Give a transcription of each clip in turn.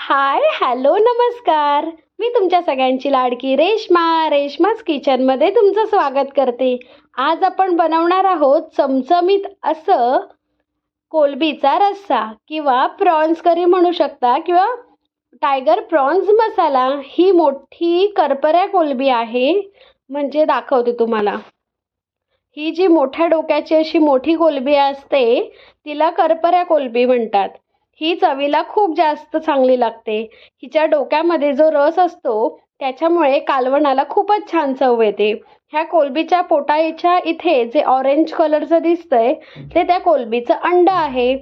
Hi hello नमस्कार. मी तुमच्या सगळ्यांची लाडकी रेश्माज किचनमध्ये तुमचं स्वागत करते. आज आपण बनवणार आहोत चमचमीत असं कोलंबीचा रस्सा किंवा प्रॉन्स करी म्हणू शकता किंवा टायगर प्रॉन्स मसाला. ही मोठी करपऱ्या कोलंबी आहे, म्हणजे दाखवते तुम्हाला. ही जी मोठ्या डोक्याची अशी मोठी कोलंबी असते तिला करपऱ्या कोलंबी म्हणतात. ही चवीला खूप जास्त चांगली लागते. हिच्या डोक्यामध्ये जो रस असतो त्याच्यामुळे कालवणाला खूपच छान चव येते. ह्या कोलंबीच्या पोटाच्या इथे जे ऑरेंज कलरचं दिसतंय ते त्या कोलंबीचं अंड आहे.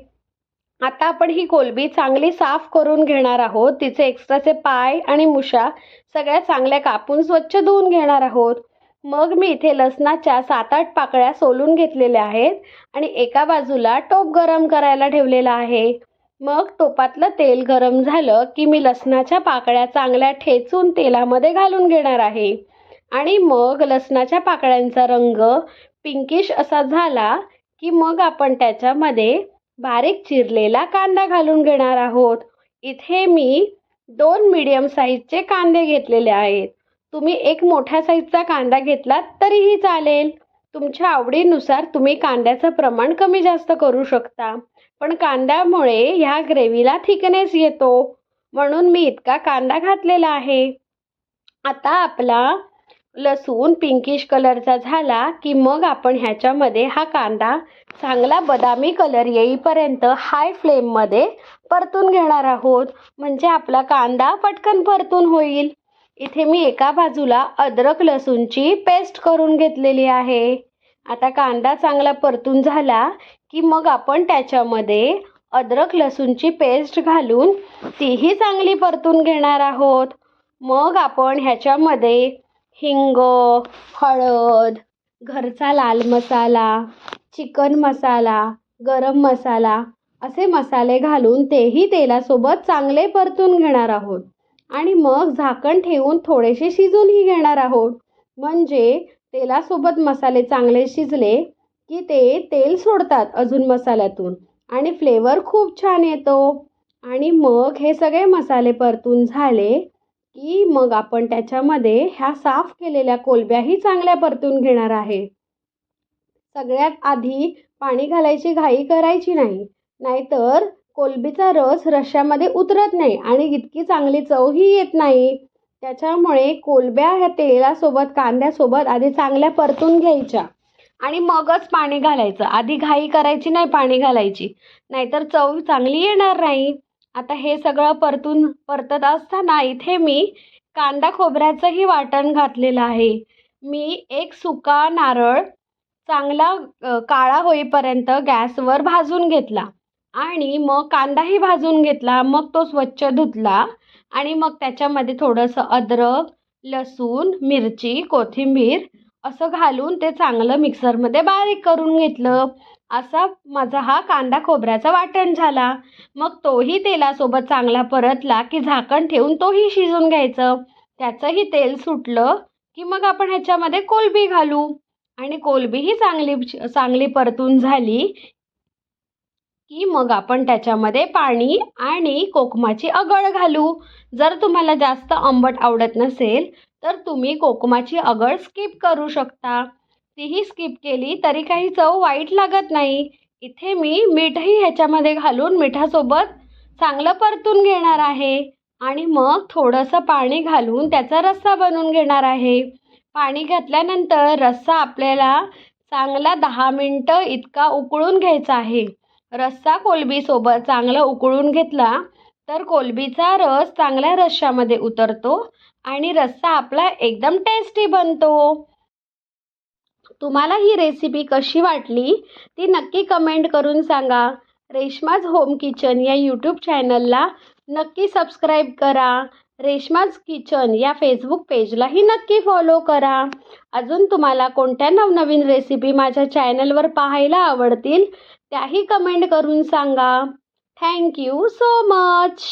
आता आपण ही कोलंबी चांगली साफ करून घेणार आहोत. तिचे एक्स्ट्राचे पाय आणि मुशा सगळ्या चांगल्या कापून स्वच्छ धुवून घेणार आहोत. मग मी इथे लसणाच्या 7-8 पाकळ्या सोलून घेतलेल्या आहेत आणि एका बाजूला टोप गरम करायला ठेवलेला आहे. मग टोपातलं तेल गरम झालं की मी लसणाच्या पाकळ्या चांगल्या ठेचून तेलामध्ये घालून घेणार आहे. आणि मग लसणाच्या पाकळ्यांचा रंग पिंकिश असा झाला की मग आपण त्याच्यामध्ये बारीक चिरलेला कांदा घालून घेणार आहोत. इथे मी 2 मीडियम साईजचे कांदे घेतलेले आहेत. तुम्ही एक मोठ्या साईजचा कांदा घेतलात तरीही चालेल. तुमच्या आवडीनुसार तुम्ही कांद्याचं प्रमाण कमी जास्त करू शकता. पण कांद्यामुळे ह्या ग्रेव्हीला थिकनेस येतो, म्हणून मी इतका कांदा घातलेला आहे. आता आपला लसूण पिंकिश कलरचा झाला की मग आपण ह्याच्यामध्ये हा कांदा चांगला बदामी कलर येईपर्यंत हाय फ्लेममध्ये परतून घेणार आहोत, म्हणजे आपला कांदा पटकन परतून होईल. इथे मी एका बाजूला अद्रक लसूणची पेस्ट करून घेतलेली आहे. आता कांदा चांगला परतून झाला की मग आपण त्याच्यामध्ये अद्रक लसूणची पेस्ट घालून तीही चांगली परतून घेणार आहोत. मग आपण ह्याच्यामध्ये हिंग, हळद, घरचा लाल मसाला, चिकन मसाला, गरम मसाला असे मसाले घालून तेही तेलासोबत चांगले परतून घेणार आहोत. आणि मग झाकण ठेवून थोडेसे शिजवूनही घेणार आहोत, म्हणजे तेलासोबत मसाले चांगले शिजले की ते तेल सोडतात अजून मसाल्यातून आणि फ्लेवर खूप छान येतो. आणि मग हे सगळे मसाले परतून झाले की मग आपण त्याच्यामध्ये ह्या साफ केलेल्या कोलंब्याही चांगल्या परतून घेणार आहे. सगळ्यात आधी पाणी घालायची घाई करायची नाही, नाहीतर कोलंबीचा रस रश्श्यामध्ये उतरत नाही आणि इतकी चांगली चवही येत नाही. त्याच्यामुळे कोलंब्या ह्या तेलासोबत कांद्यासोबत आधी चांगल्या परतून घ्यायच्या आणि मगच पाणी घालायचं. आधी घाई करायची नाही पाणी घालायची, नाहीतर चव चांगली येणार नाही. आता हे सगळं परतत असताना इथे मी कांदा खोबऱ्याचंही वाटण घातलेलं आहे. मी एक सुका नारळ चांगला काळा होईपर्यंत गॅसवर भाजून घेतला आणि मग कांदाही भाजून घेतला. मग तो स्वच्छ धुतला आणि मग त्याच्यामध्ये थोडंसं अद्रक, लसूण, मिरची, कोथिंबीर असं घालून ते चांगलं मिक्सरमध्ये बारीक करून घेतलं. असा माझा हा कांदा खोबऱ्याचा वाटण झाला. मग तोही तेलासोबत चांगला परतला की झाकण ठेवून तोही शिजून घ्यायचं. त्याचंही तेल सुटलं की मग आपण ह्याच्यामध्ये कोलंबी घालू आणि कोलंबीही चांगली परतून झाली की मग आपण त्याच्यामध्ये पाणी आणि कोकमाची अगळ घालू. जर तुम्हाला जास्त आंबट आवडत नसेल तर तुम्ही कोकमाची अगळ स्किप करू शकता. तीही स्किप केली तरी काही चव वाईट लागत नाही. इथे मी मीठही ह्याच्यामध्ये घालून मिठासोबत चांगलं परतून घेणार आहे आणि मग थोडंसं पाणी घालून त्याचा रस्सा बनवून घेणार आहे. पाणी घातल्यानंतर रस्सा आपल्याला चांगला 10 मिनटं इतका उकळून घ्यायचा आहे. रस्सा कोलंबीसोबत चांगला उकळून घेतला तर कोलंबीचा रस चांगल्या रश्श्यामध्ये उतरतो आणि रस्सा आपला एकदम टेस्टी बनतो. तुम्हाला ही रेसिपी कशी वाटली ती नक्की कमेंट करून सांगा. रेश्माज होम किचन या यूट्यूब चॅनलला नक्की सबस्क्राईब करा. रेश्माज किचन या फेसबुक पेजलाही नक्की फॉलो करा. अजून तुम्हाला कोणत्या नवनवीन रेसिपी माझ्या चॅनलवर पाहायला आवडतील त्याही कमेंट करून सांगा. Thank you so much.